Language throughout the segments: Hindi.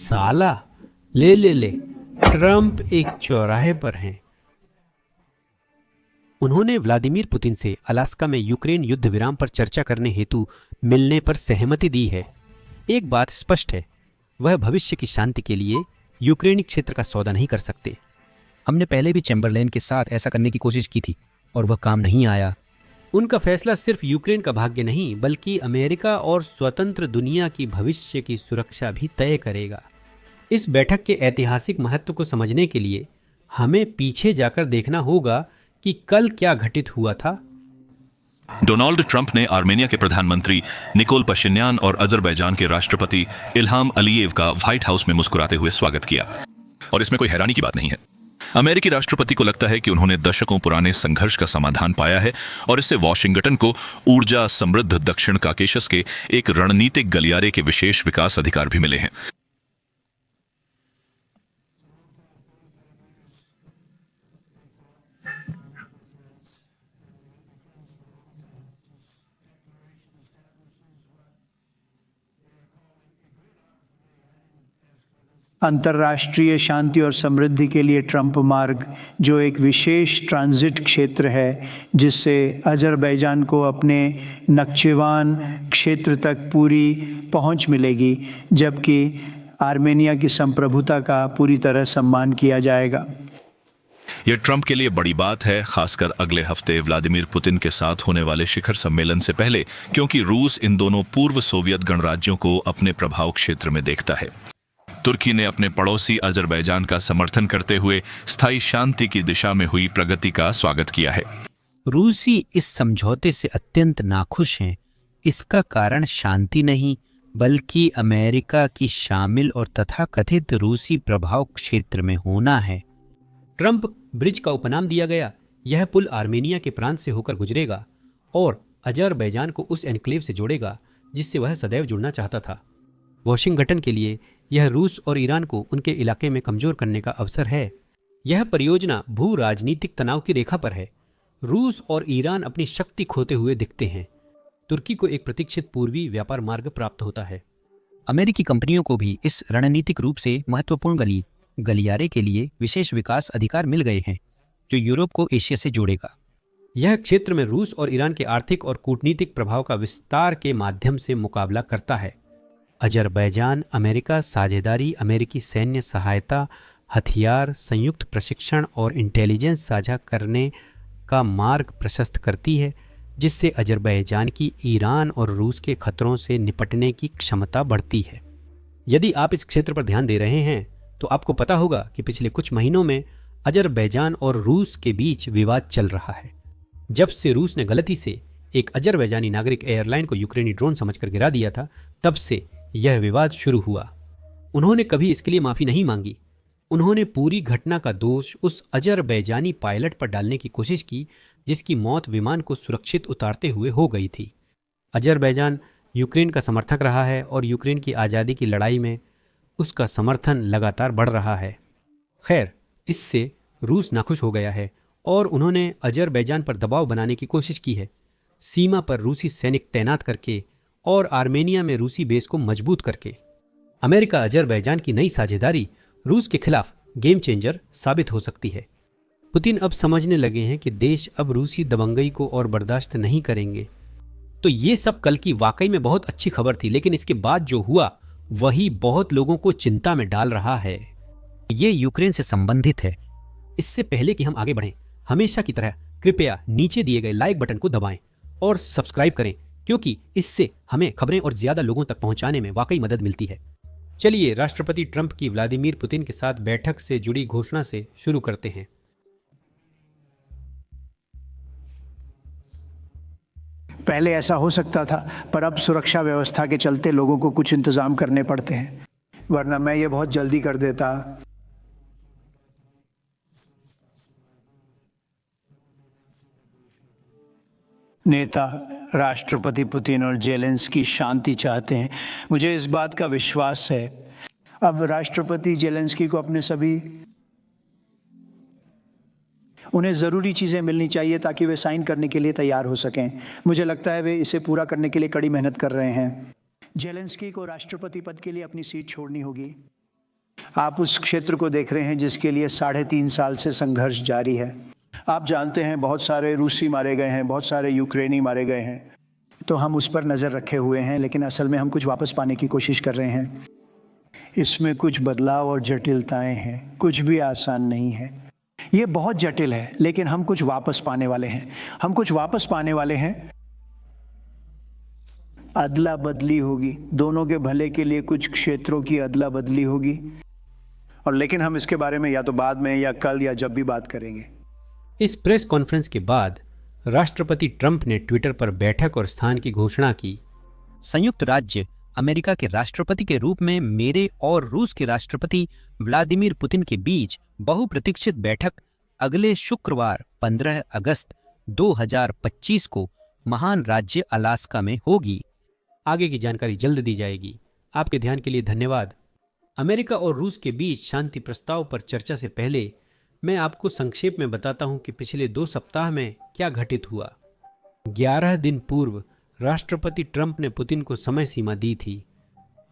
साला, ले ले ले, ट्रंप एक चौराहे पर हैं। उन्होंने व्लादिमीर पुतिन से अलास्का में यूक्रेन युद्ध विराम पर चर्चा करने हेतु मिलने पर सहमति दी है। एक बात स्पष्ट है, वह भविष्य की शांति के लिए यूक्रेनी क्षेत्र का सौदा नहीं कर सकते। हमने पहले भी चैम्बरलेन के साथ ऐसा करने की कोशिश की थी और वह काम नहीं आया। उनका फैसला सिर्फ यूक्रेन का भाग्य नहीं बल्कि अमेरिका और स्वतंत्र दुनिया की भविष्य की सुरक्षा भी तय करेगा। इस बैठक के ऐतिहासिक महत्व को समझने के लिए हमें पीछे जाकर देखना होगा कि कल क्या घटित हुआ था। डोनाल्ड ट्रंप ने आर्मेनिया के प्रधानमंत्री निकोल पशिन्यान और अजरबैजान के राष्ट्रपति इल्हाम अलीयेव का व्हाइट हाउस में मुस्कुराते हुए स्वागत किया। और इसमें कोई हैरानी की बात नहीं है। अमेरिकी राष्ट्रपति को लगता है कि उन्होंने दशकों पुराने संघर्ष का समाधान पाया है और इससे वॉशिंगटन को ऊर्जा समृद्ध दक्षिण काकेशस के एक रणनीतिक गलियारे के विशेष विकास अधिकार भी मिले हैं। अंतर्राष्ट्रीय शांति और समृद्धि के लिए ट्रंप मार्ग, जो एक विशेष ट्रांजिट क्षेत्र है जिससे अजरबैजान को अपने नक्चेवान क्षेत्र तक पूरी पहुंच मिलेगी, जबकि आर्मेनिया की संप्रभुता का पूरी तरह सम्मान किया जाएगा। यह ट्रंप के लिए बड़ी बात है, खासकर अगले हफ्ते व्लादिमीर पुतिन के साथ होने वाले शिखर सम्मेलन से पहले, क्योंकि रूस इन दोनों पूर्व सोवियत गणराज्यों को अपने प्रभाव क्षेत्र में देखता है। तुर्की ने अपने पड़ोसी अजरबैजान का समर्थन करते हुए स्थायी शांति की दिशा में हुई प्रगति का स्वागत किया है। रूसी इस समझौते से अत्यंत नाखुश हैं। इसका कारण शांति नहीं बल्कि अमेरिका की शामिल और तथाकथित रूसी प्रभाव क्षेत्र में होना है। ट्रंप ब्रिज का उपनाम दिया गया। यह पुल आर्मेनिया के प्रांत से होकर गुजरेगा और अजरबैजान को उस एन्क्लेव से जोड़ेगा जिससे वह सदैव जुड़ना चाहता था। वॉशिंगटन के लिए यह रूस और ईरान को उनके इलाके में कमजोर करने का अवसर है। यह परियोजना भू राजनीतिक तनाव की रेखा पर है। रूस और ईरान अपनी शक्ति खोते हुए दिखते हैं। तुर्की को एक प्रतीक्षित पूर्वी व्यापार मार्ग प्राप्त होता है। अमेरिकी कंपनियों को भी इस रणनीतिक रूप से महत्वपूर्ण गलियारे के लिए विशेष विकास अधिकार मिल गए हैं, जो यूरोप को एशिया से जोड़ेगा। यह क्षेत्र में रूस और ईरान के आर्थिक और कूटनीतिक प्रभाव का विस्तार के माध्यम से मुकाबला करता है। अजरबैजान अमेरिका साझेदारी, अमेरिकी सैन्य सहायता, हथियार, संयुक्त प्रशिक्षण और इंटेलिजेंस साझा करने का मार्ग प्रशस्त करती है, जिससे अजरबैजान की ईरान और रूस के खतरों से निपटने की क्षमता बढ़ती है। यदि आप इस क्षेत्र पर ध्यान दे रहे हैं तो आपको पता होगा कि पिछले कुछ महीनों में अजरबैजान और रूस के बीच विवाद चल रहा है। जब से रूस ने गलती से एक अजरबैजानी नागरिक एयरलाइन को यूक्रेनी ड्रोन समझकर गिरा दिया था, तब से यह विवाद शुरू हुआ। उन्होंने कभी इसके लिए माफी नहीं मांगी। उन्होंने पूरी घटना का दोष उस अजरबैजानी पायलट पर डालने की कोशिश की जिसकी मौत विमान को सुरक्षित उतारते हुए हो गई थी। अजरबैजान यूक्रेन का समर्थक रहा है और यूक्रेन की आज़ादी की लड़ाई में उसका समर्थन लगातार बढ़ रहा है। खैर, इससे रूस नाखुश हो गया है और उन्होंने अजरबैजान पर दबाव बनाने की कोशिश की है, सीमा पर रूसी सैनिक तैनात करके और आर्मेनिया में रूसी बेस को मजबूत करके। अमेरिका अजरबैजान की नई साझेदारी रूस के खिलाफ गेम चेंजर साबित हो सकती है। पुतिन अब समझने लगे हैं कि देश अब रूसी दबंगई को और बर्दाश्त नहीं करेंगे। तो ये सब कल की वाकई में बहुत अच्छी खबर थी, लेकिन इसके बाद जो हुआ वही बहुत लोगों को चिंता में डाल रहा है। ये यूक्रेन से संबंधित है। इससे पहले कि हम आगे बढ़ें, हमेशा की तरह कृपया नीचे दिए गए लाइक बटन को दबाएं और सब्सक्राइब करें, क्योंकि इससे हमें खबरें और ज्यादा लोगों तक पहुंचाने में वाकई मदद मिलती है। चलिए राष्ट्रपति ट्रंप की व्लादिमीर पुतिन के साथ बैठक से जुड़ी घोषणा से शुरू करते हैं। पहले ऐसा हो सकता था, पर अब सुरक्षा व्यवस्था के चलते लोगों को कुछ इंतजाम करने पड़ते हैं, वरना मैं ये बहुत जल्दी कर देता। नेता राष्ट्रपति पुतिन और जेलेंस्की शांति चाहते हैं। मुझे इस बात का विश्वास है। अब राष्ट्रपति जेलेंस्की को उन्हें ज़रूरी चीज़ें मिलनी चाहिए ताकि वे साइन करने के लिए तैयार हो सकें। मुझे लगता है वे इसे पूरा करने के लिए कड़ी मेहनत कर रहे हैं। जेलेंस्की को राष्ट्रपति पद के लिए अपनी सीट छोड़नी होगी। आप उस क्षेत्र को देख रहे हैं जिसके लिए 3.5 साल से संघर्ष जारी है। आप जानते हैं बहुत सारे रूसी मारे गए हैं, बहुत सारे यूक्रेनी मारे गए हैं, तो हम उस पर नज़र रखे हुए हैं, लेकिन असल में हम कुछ वापस पाने की कोशिश कर रहे हैं। इसमें कुछ बदलाव और जटिलताएं हैं, कुछ भी आसान नहीं है। ये बहुत जटिल है, लेकिन हम कुछ वापस पाने वाले हैं। हम कुछ वापस पाने वाले हैं। अदला बदली होगी, दोनों के भले के लिए कुछ क्षेत्रों की अदला बदली होगी, और लेकिन हम इसके बारे में या तो बाद में या कल या जब भी बात करेंगे। इस प्रेस कॉन्फ्रेंस के बाद राष्ट्रपति ट्रंप ने ट्विटर पर बैठक और स्थान की घोषणा की। संयुक्त राज्य अमेरिका के राष्ट्रपति के रूप में मेरे और रूस के राष्ट्रपति व्लादिमीर पुतिन के बीच बहुप्रतीक्षित बैठक अगले शुक्रवार 15 अगस्त 2025 को महान राज्य अलास्का में होगी। आगे की जानकारी जल्द दी जाएगी। आपके ध्यान के लिए धन्यवाद। अमेरिका और रूस के बीच शांति प्रस्ताव पर चर्चा से पहले मैं आपको संक्षेप में बताता हूं कि पिछले 2 सप्ताह में क्या घटित हुआ। 11 दिन पूर्व राष्ट्रपति ट्रंप ने पुतिन को समय सीमा दी थी।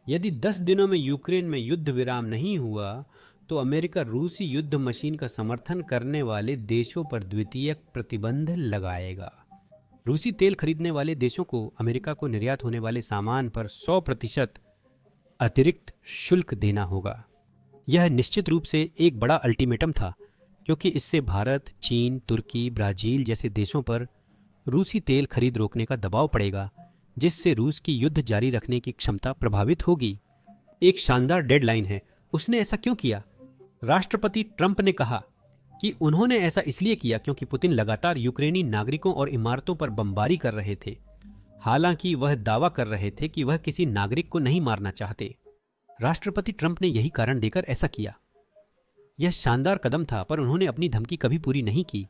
यदि 10 दिनों में यूक्रेन में युद्ध विराम नहीं हुआ तो अमेरिका रूसी युद्ध मशीन का समर्थन करने वाले देशों पर द्वितीयक प्रतिबंध लगाएगा। रूसी तेल खरीदने वाले देशों को अमेरिका को निर्यात होने वाले सामान पर 100% अतिरिक्त शुल्क देना होगा। यह निश्चित रूप से एक बड़ा अल्टीमेटम था, क्योंकि इससे भारत, चीन, तुर्की, ब्राजील जैसे देशों पर रूसी तेल खरीद रोकने का दबाव पड़ेगा, जिससे रूस की युद्ध जारी रखने की क्षमता प्रभावित होगी। एक शानदार डेडलाइन है। उसने ऐसा क्यों किया? राष्ट्रपति ट्रंप ने कहा कि उन्होंने ऐसा इसलिए किया क्योंकि पुतिन लगातार यूक्रेनी नागरिकों और इमारतों पर बमबारी कर रहे थे। हालांकि वह दावा कर रहे थे कि वह किसी नागरिक को नहीं मारना चाहते। राष्ट्रपति ट्रंप ने यही कारण देकर ऐसा किया। यह शानदार कदम था, पर उन्होंने अपनी धमकी कभी पूरी नहीं की।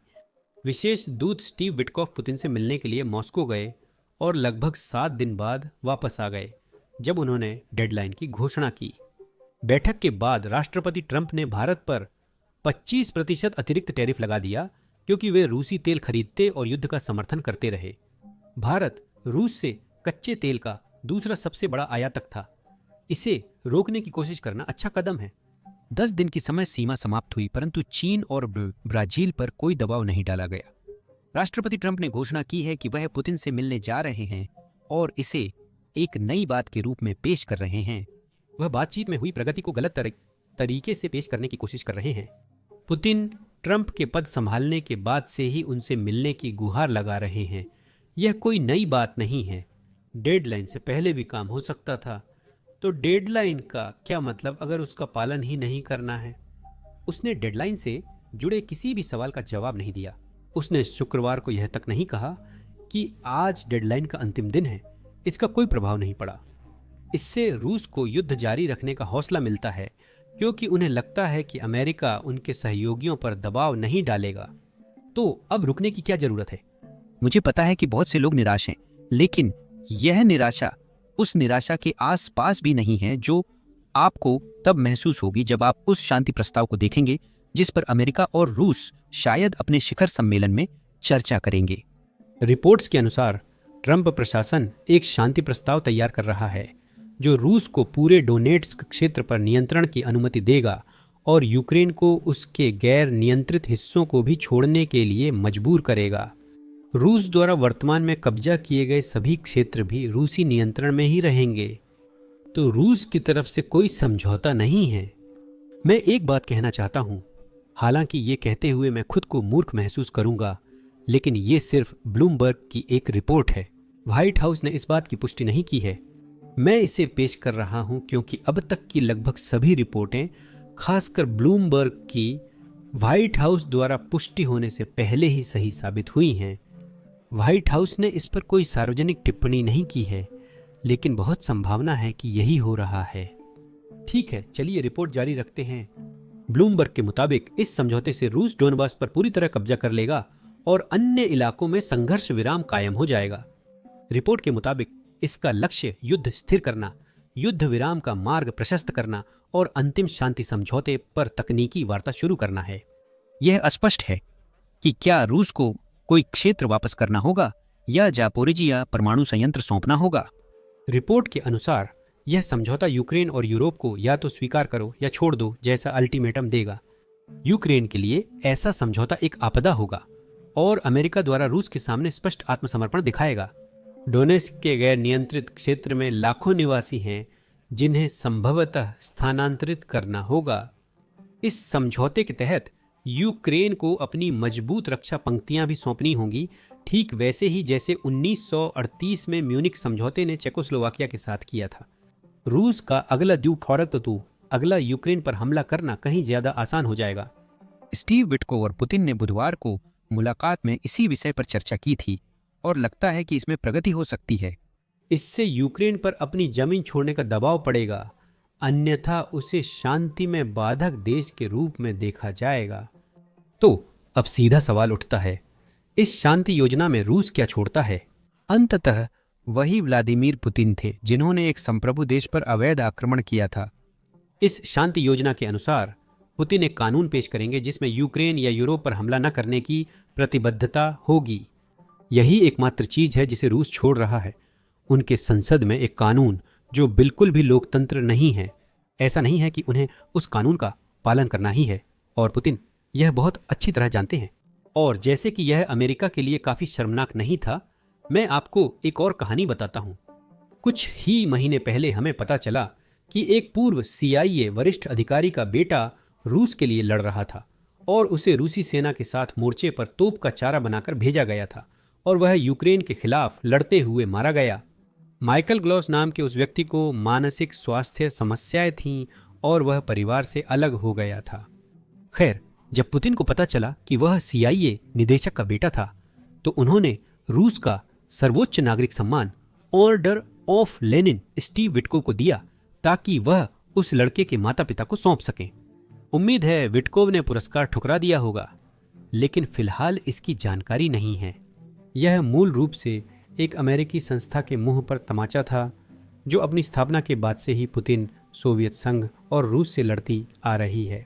विशेष दूत स्टीव विटकॉफ पुतिन से मिलने के लिए मॉस्को गए और लगभग 7 दिन बाद वापस आ गए, जब उन्होंने डेडलाइन की घोषणा की। बैठक के बाद राष्ट्रपति ट्रंप ने भारत पर 25% अतिरिक्त टैरिफ लगा दिया, क्योंकि वे रूसी तेल खरीदते और युद्ध का समर्थन करते रहे। भारत रूस से कच्चे तेल का दूसरा सबसे बड़ा आयातक था। इसे रोकने की कोशिश करना अच्छा कदम है। 10 दिन की समय सीमा समाप्त हुई, परंतु चीन और ब्राजील पर कोई दबाव नहीं डाला गया। राष्ट्रपति ट्रंप ने घोषणा की है कि वह पुतिन से मिलने जा रहे हैं और इसे एक नई बात के रूप में पेश कर रहे हैं। वह बातचीत में हुई प्रगति को गलत तरीके से पेश करने की कोशिश कर रहे हैं। पुतिन ट्रंप के पद संभालने के बाद से ही उनसे मिलने की गुहार लगा रहे हैं। यह कोई नई बात नहीं है। डेडलाइन से पहले भी काम हो सकता था। तो डेडलाइन का क्या मतलब अगर उसका पालन ही नहीं करना है? उसने डेडलाइन से जुड़े किसी भी सवाल का जवाब नहीं दिया। उसने शुक्रवार को यह तक नहीं कहा कि आज डेडलाइन का अंतिम दिन है। इसका कोई प्रभाव नहीं पड़ा। इससे रूस को युद्ध जारी रखने का हौसला मिलता है, क्योंकि उन्हें लगता है कि अमेरिका उनके सहयोगियों पर दबाव नहीं डालेगा। तो अब रुकने की क्या जरूरत है? मुझे पता है कि बहुत से लोग निराश हैं, लेकिन यह निराशा उस निराशा के आसपास भी नहीं है जो आपको तब महसूस होगी जब आप उस शांति प्रस्ताव को देखेंगे जिस पर अमेरिका और रूस शायद अपने शिखर सम्मेलन में चर्चा करेंगे। रिपोर्ट्स के अनुसार ट्रंप प्रशासन एक शांति प्रस्ताव तैयार कर रहा है जो रूस को पूरे डोनेट्स्क क्षेत्र पर नियंत्रण की अनुमति देगा और यूक्रेन को उसके गैर नियंत्रित हिस्सों को भी छोड़ने के लिए मजबूर करेगा। रूस द्वारा वर्तमान में कब्जा किए गए सभी क्षेत्र भी रूसी नियंत्रण में ही रहेंगे। तो रूस की तरफ से कोई समझौता नहीं है। मैं एक बात कहना चाहता हूं, हालांकि ये कहते हुए मैं खुद को मूर्ख महसूस करूंगा, लेकिन ये सिर्फ ब्लूमबर्ग की एक रिपोर्ट है। व्हाइट हाउस ने इस बात की पुष्टि नहीं की है। मैं इसे पेश कर रहा हूं क्योंकि अब तक की लगभग सभी रिपोर्टें, खासकर ब्लूमबर्ग की, व्हाइट हाउस द्वारा पुष्टि होने से पहले ही सही साबित हुई हैं। व्हाइट हाउस ने इस पर कोई सार्वजनिक टिप्पणी नहीं की है, लेकिन बहुत संभावना है कि यही हो रहा है। ठीक है, चलिए रिपोर्ट जारी रखते हैं। ब्लूमबर्ग के मुताबिक इस समझौते से रूस डोनबास पर पूरी तरह कब्जा कर लेगा और अन्य इलाकों में संघर्ष विराम कायम हो जाएगा। रिपोर्ट के मुताबिक इसका लक्ष्य युद्ध स्थिर करना, युद्ध विराम का मार्ग प्रशस्त करना और अंतिम शांति समझौते पर तकनीकी वार्ता शुरू करना है। यह अस्पष्ट है कि क्या रूस को कोई क्षेत्र वापस करना होगा या जापोरिजिया परमाणु संयंत्र सौंपना होगा। रिपोर्ट के अनुसार यह समझौता यूक्रेन और यूरोप को या तो स्वीकार करो या छोड़ दो जैसा अल्टीमेटम देगा। यूक्रेन के लिए ऐसा समझौता एक आपदा होगा और अमेरिका द्वारा रूस के सामने स्पष्ट आत्मसमर्पण दिखाएगा। डोनेस्क के गैर नियंत्रित क्षेत्र में लाखों निवासी हैं जिन्हें संभवतः स्थानांतरित करना होगा। इस समझौते के तहत यूक्रेन को अपनी मजबूत रक्षा पंक्तियां भी सौंपनी होंगी, ठीक वैसे ही जैसे 1938 में म्यूनिख समझौते ने चेकोस्लोवाकिया के साथ किया था। रूस का अगला द्यूफौरत तो अगला यूक्रेन पर हमला करना कहीं ज्यादा आसान हो जाएगा। स्टीव विटकोव और पुतिन ने बुधवार को मुलाकात में इसी विषय पर चर्चा की थी और लगता है कि इसमें प्रगति हो सकती है। इससे यूक्रेन पर अपनी जमीन छोड़ने का दबाव पड़ेगा, अन्यथा उसे शांति में बाधक देश के रूप में देखा जाएगा। तो अब सीधा सवाल उठता है, इस शांति योजना में रूस क्या छोड़ता है? अंततः वही व्लादिमीर पुतिन थे जिन्होंने एक संप्रभु देश पर अवैध आक्रमण किया था। इस शांति योजना के अनुसार पुतिन एक कानून पेश करेंगे जिसमें यूक्रेन या यूरोप पर हमला न करने की प्रतिबद्धता होगी। यही एकमात्र चीज है जिसे रूस छोड़ रहा है। उनके संसद में एक कानून जो बिल्कुल भी लोकतंत्र नहीं है। ऐसा नहीं है कि उन्हें उस कानून का पालन करना ही है और पुतिन यह बहुत अच्छी तरह जानते हैं। और जैसे कि यह अमेरिका के लिए काफी शर्मनाक नहीं था, मैं आपको एक और कहानी बताता हूं। कुछ ही महीने पहले हमें पता चला कि एक पूर्व CIA वरिष्ठ अधिकारी का बेटा रूस के लिए लड़ रहा था और उसे रूसी सेना के साथ मोर्चे पर तोप का चारा बनाकर भेजा गया था और वह यूक्रेन के खिलाफ लड़ते हुए मारा गया। माइकल ग्लॉस नाम के उस व्यक्ति को मानसिक स्वास्थ्य समस्याएं थीं और वह परिवार से अलग हो गया था। खैर, जब पुतिन को पता चला कि वह CIA निदेशक का बेटा था तो उन्होंने रूस का सर्वोच्च नागरिक सम्मान ऑर्डर ऑफ लेनिन स्टीव विटकोव को दिया ताकि वह उस लड़के के माता पिता को सौंप सकें। उम्मीद है विटकोव ने पुरस्कार ठुकरा दिया होगा, लेकिन फिलहाल इसकी जानकारी नहीं है। यह मूल रूप से एक अमेरिकी संस्था के मुंह पर तमाचा था जो अपनी स्थापना के बाद से ही पुतिन, सोवियत संघ और रूस से लड़ती आ रही है।